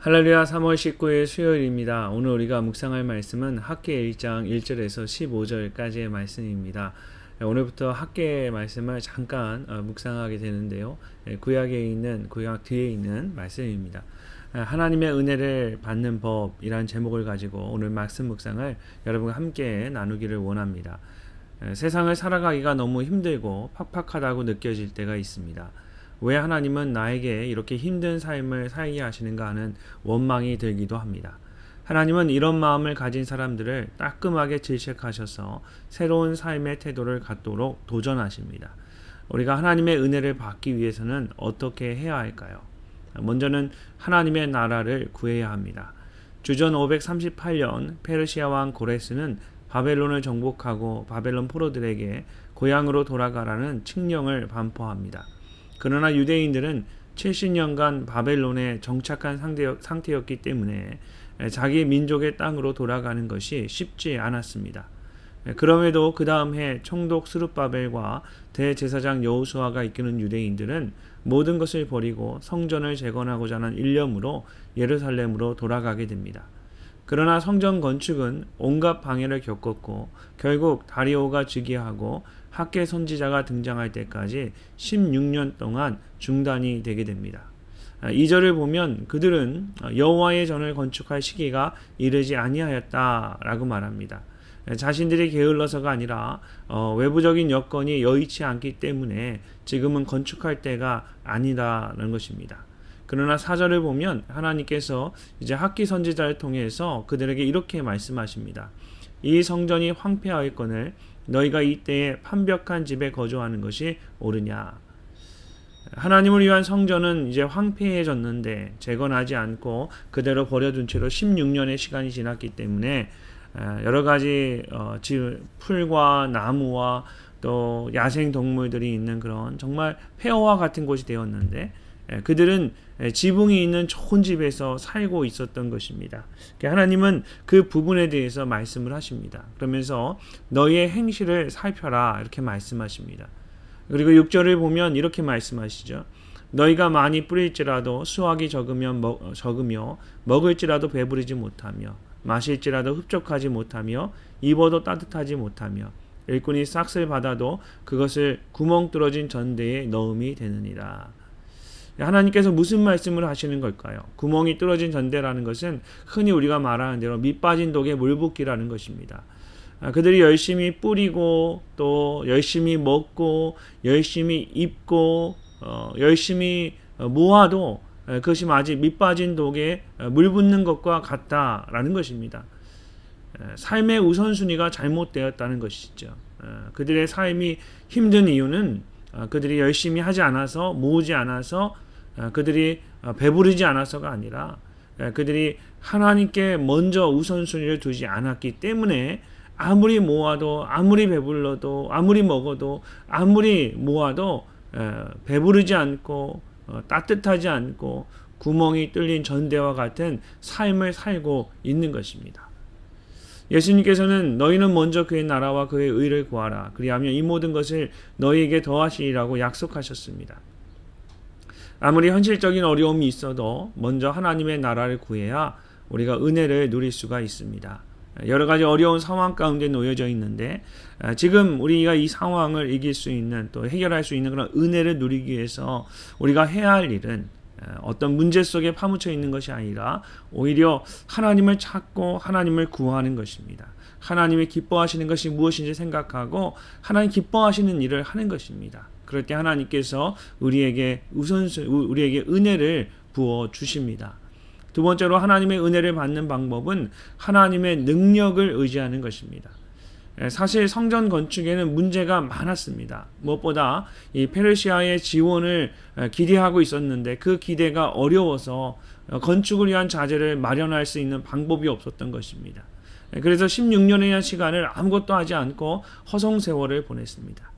할렐루야. 3월 19일 수요일입니다. 오늘 우리가 묵상할 말씀은 학개 1장 1절에서 15절까지의 말씀입니다. 오늘부터 학개의 말씀을 잠깐 묵상하게 되는데요. 구약 뒤에 있는 말씀입니다. 하나님의 은혜를 받는 법이란 제목을 가지고 오늘 말씀 묵상을 여러분과 함께 나누기를 원합니다. 세상을 살아가기가 너무 힘들고 팍팍하다고 느껴질 때가 있습니다. 왜 하나님은 나에게 이렇게 힘든 삶을 살게 하시는가 하는 원망이 들기도 합니다. 하나님은 이런 마음을 가진 사람들을 따끔하게 질책하셔서 새로운 삶의 태도를 갖도록 도전하십니다. 우리가 하나님의 은혜를 받기 위해서는 어떻게 해야 할까요? 먼저는 하나님의 나라를 구해야 합니다. 주전 538년 페르시아 왕 고레스는 바벨론을 정복하고 바벨론 포로들에게 고향으로 돌아가라는 칙령을 반포합니다. 그러나 유대인들은 70년간 바벨론에 정착한 상태였기 때문에 자기 민족의 땅으로 돌아가는 것이 쉽지 않았습니다. 그럼에도 그 다음 해 총독 스룹바벨과 대제사장 여호수아가 이끄는 유대인들은 모든 것을 버리고 성전을 재건하고자 하는 일념으로 예루살렘으로 돌아가게 됩니다. 그러나 성전 건축은 온갖 방해를 겪었고 결국 다리오가 즉위하고 학개 선지자가 등장할 때까지 16년 동안 중단이 되게 됩니다. 2절을 보면 그들은 여호와의 전을 건축할 시기가 이르지 아니하였다라고 말합니다. 자신들이 게을러서가 아니라 외부적인 여건이 여의치 않기 때문에 지금은 건축할 때가 아니다라는 것입니다. 그러나 4절을 보면 하나님께서 이제 학기 선지자를 통해서 그들에게 이렇게 말씀하십니다. 이 성전이 황폐하였거늘 너희가 이때에 판벽한 집에 거주하는 것이 옳으냐. 하나님을 위한 성전은 이제 황폐해졌는데 재건하지 않고 그대로 버려둔 채로 16년의 시간이 지났기 때문에 여러 가지 풀과 나무와 또 야생 동물들이 있는 그런 정말 폐허와 같은 곳이 되었는데 그들은 지붕이 있는 좋은 집에서 살고 있었던 것입니다. 하나님은 그 부분에 대해서 말씀을 하십니다. 그러면서 너희의 행실을 살펴라 이렇게 말씀하십니다. 그리고 6절을 보면 이렇게 말씀하시죠. 너희가 많이 뿌릴지라도 수확이 적으며 먹을지라도 배부르지 못하며 마실지라도 흡족하지 못하며 입어도 따뜻하지 못하며 일꾼이 싹쓸 받아도 그것을 구멍 뚫어진 전대에 넣음이 되느니라. 하나님께서 무슨 말씀을 하시는 걸까요? 구멍이 뚫어진 전대라는 것은 흔히 우리가 말하는 대로 밑 빠진 독에 물 붓기라는 것입니다. 그들이 열심히 뿌리고 또 열심히 먹고 열심히 입고 열심히 모아도 그것이 마치 밑 빠진 독에 물 붓는 것과 같다라는 것입니다. 삶의 우선순위가 잘못되었다는 것이죠. 그들의 삶이 힘든 이유는 그들이 열심히 하지 않아서 모으지 않아서 그들이 배부르지 않아서가 아니라 그들이 하나님께 먼저 우선순위를 두지 않았기 때문에 아무리 모아도 아무리 배불러도 아무리 먹어도 아무리 모아도 배부르지 않고 따뜻하지 않고 구멍이 뚫린 전대와 같은 삶을 살고 있는 것입니다. 예수님께서는 너희는 먼저 그의 나라와 그의 의를 구하라. 그리하면 이 모든 것을 너희에게 더하시리라고 약속하셨습니다. 아무리 현실적인 어려움이 있어도 먼저 하나님의 나라를 구해야 우리가 은혜를 누릴 수가 있습니다. 여러 가지 어려운 상황 가운데 놓여져 있는데 지금 우리가 이 상황을 이길 수 있는 또 해결할 수 있는 그런 은혜를 누리기 위해서 우리가 해야 할 일은 어떤 문제 속에 파묻혀 있는 것이 아니라 오히려 하나님을 찾고 하나님을 구하는 것입니다. 하나님이 기뻐하시는 것이 무엇인지 생각하고 하나님 기뻐하시는 일을 하는 것입니다. 그럴 때 하나님께서 우리에게 은혜를 부어 주십니다. 두 번째로 하나님의 은혜를 받는 방법은 하나님의 능력을 의지하는 것입니다. 사실 성전 건축에는 문제가 많았습니다. 무엇보다 이 페르시아의 지원을 기대하고 있었는데 그 기대가 어려워서 건축을 위한 자재를 마련할 수 있는 방법이 없었던 것입니다. 그래서 16년의 시간을 아무것도 하지 않고 허송세월을 보냈습니다.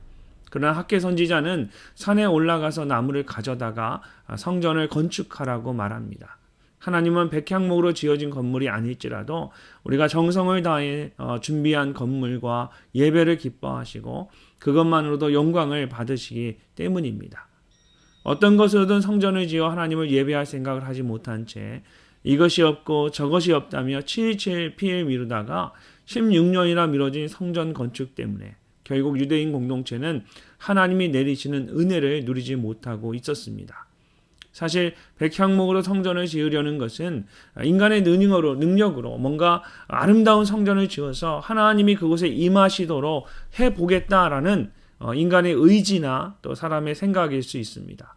그러나 학개 선지자는 산에 올라가서 나무를 가져다가 성전을 건축하라고 말합니다. 하나님은 백향목으로 지어진 건물이 아닐지라도 우리가 정성을 다해 준비한 건물과 예배를 기뻐하시고 그것만으로도 영광을 받으시기 때문입니다. 어떤 것으로든 성전을 지어 하나님을 예배할 생각을 하지 못한 채 이것이 없고 저것이 없다며 727 피일 미루다가 16년이나 미뤄진 성전 건축 때문에 결국 유대인 공동체는 하나님이 내리시는 은혜를 누리지 못하고 있었습니다. 사실 백향목으로 성전을 지으려는 것은 인간의 능력으로 뭔가 아름다운 성전을 지어서 하나님이 그곳에 임하시도록 해보겠다라는 인간의 의지나 또 사람의 생각일 수 있습니다.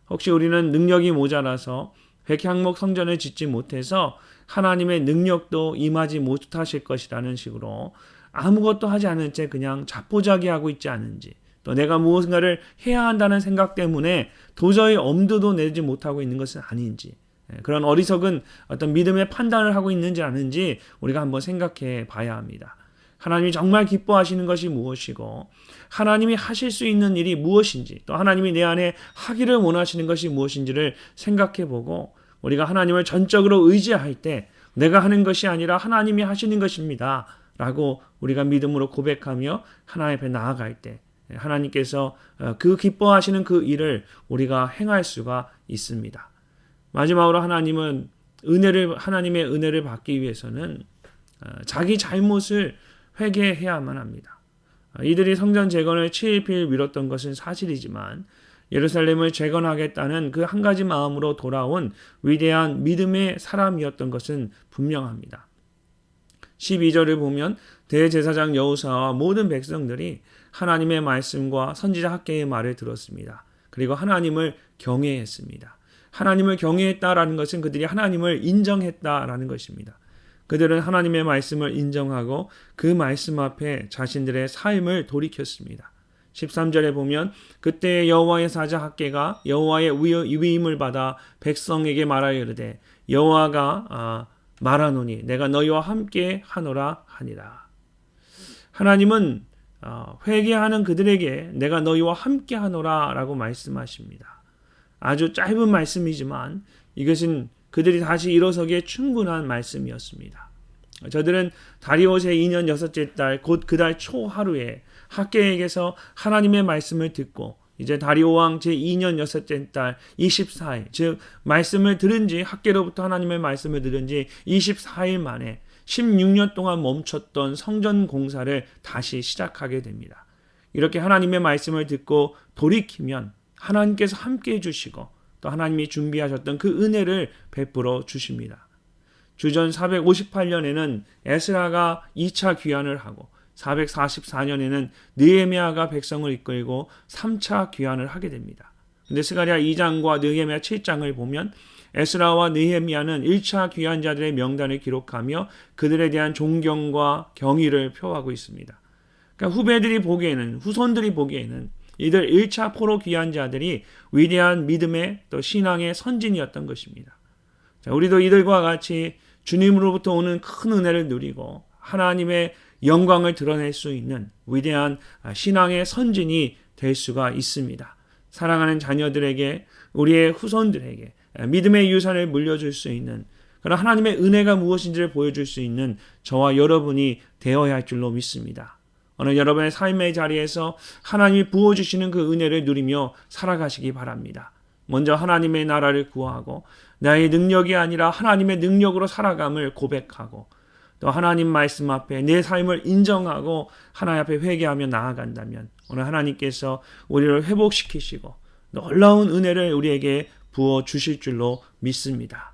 혹시 우리는 능력이 모자라서 백향목 성전을 짓지 못해서 하나님의 능력도 임하지 못하실 것이라는 식으로 아무것도 하지 않은 채 그냥 자포자기하고 있지 않은지, 또 내가 무엇인가를 해야 한다는 생각 때문에 도저히 엄두도 내지 못하고 있는 것은 아닌지, 그런 어리석은 어떤 믿음의 판단을 하고 있는지 아닌지 우리가 한번 생각해 봐야 합니다. 하나님이 정말 기뻐하시는 것이 무엇이고 하나님이 하실 수 있는 일이 무엇인지, 또 하나님이 내 안에 하기를 원하시는 것이 무엇인지를 생각해 보고 우리가 하나님을 전적으로 의지할 때 내가 하는 것이 아니라 하나님이 하시는 것입니다 라고 우리가 믿음으로 고백하며 하나님 앞에 나아갈 때 하나님께서 그 기뻐하시는 그 일을 우리가 행할 수가 있습니다. 마지막으로 하나님의 은혜를 받기 위해서는 자기 잘못을 회개해야만 합니다. 이들이 성전 재건을 7일 미뤘던 것은 사실이지만 예루살렘을 재건하겠다는 그 한 가지 마음으로 돌아온 위대한 믿음의 사람이었던 것은 분명합니다. 12절을 보면 대제사장 여호사와 모든 백성들이 하나님의 말씀과 선지자 학개의 말을 들었습니다. 그리고 하나님을 경외했습니다. 하나님을 경외했다라는 것은 그들이 하나님을 인정했다라는 것입니다. 그들은 하나님의 말씀을 인정하고 그 말씀 앞에 자신들의 삶을 돌이켰습니다. 13절에 보면 그때 여호와의 사자 학개가 여호와의 위임을 받아 백성에게 말하여 이르되 여호와가 말하노니 내가 너희와 함께 하노라 하니라. 하나님은 회개하는 그들에게 내가 너희와 함께 하노라 라고 말씀하십니다. 아주 짧은 말씀이지만 이것은 그들이 다시 일어서기에 충분한 말씀이었습니다. 저들은 다리오스의 2년 6째 달 곧 그 달 초 하루에 학개에게서 하나님의 말씀을 듣고 이제 다리오 왕 제2년 6째 달 24일 즉 말씀을 들은 지 학개로부터 하나님의 말씀을 들은 지 24일 만에 16년 동안 멈췄던 성전 공사를 다시 시작하게 됩니다. 이렇게 하나님의 말씀을 듣고 돌이키면 하나님께서 함께 해주시고 또 하나님이 준비하셨던 그 은혜를 베풀어 주십니다. 주전 458년에는 에스라가 2차 귀환을 하고 444년에는 느헤미야가 백성을 이끌고 3차 귀환을 하게 됩니다. 근데 스가랴 2장과 느헤미야 7장을 보면 에스라와 느헤미야는 1차 귀환자들의 명단을 기록하며 그들에 대한 존경과 경의를 표하고 있습니다. 그러니까 후손들이 보기에는 이들 1차 포로 귀환자들이 위대한 믿음의 또 신앙의 선진이었던 것입니다. 자, 우리도 이들과 같이 주님으로부터 오는 큰 은혜를 누리고 하나님의 영광을 드러낼 수 있는 위대한 신앙의 선진이 될 수가 있습니다. 사랑하는 자녀들에게, 우리의 후손들에게 믿음의 유산을 물려줄 수 있는 그런 하나님의 은혜가 무엇인지를 보여줄 수 있는 저와 여러분이 되어야 할 줄로 믿습니다. 오늘 여러분의 삶의 자리에서 하나님이 부어주시는 그 은혜를 누리며 살아가시기 바랍니다. 먼저 하나님의 나라를 구하고 나의 능력이 아니라 하나님의 능력으로 살아감을 고백하고 또 하나님 말씀 앞에 내 삶을 인정하고 하나님 앞에 회개하며 나아간다면 오늘 하나님께서 우리를 회복시키시고 놀라운 은혜를 우리에게 부어주실 줄로 믿습니다.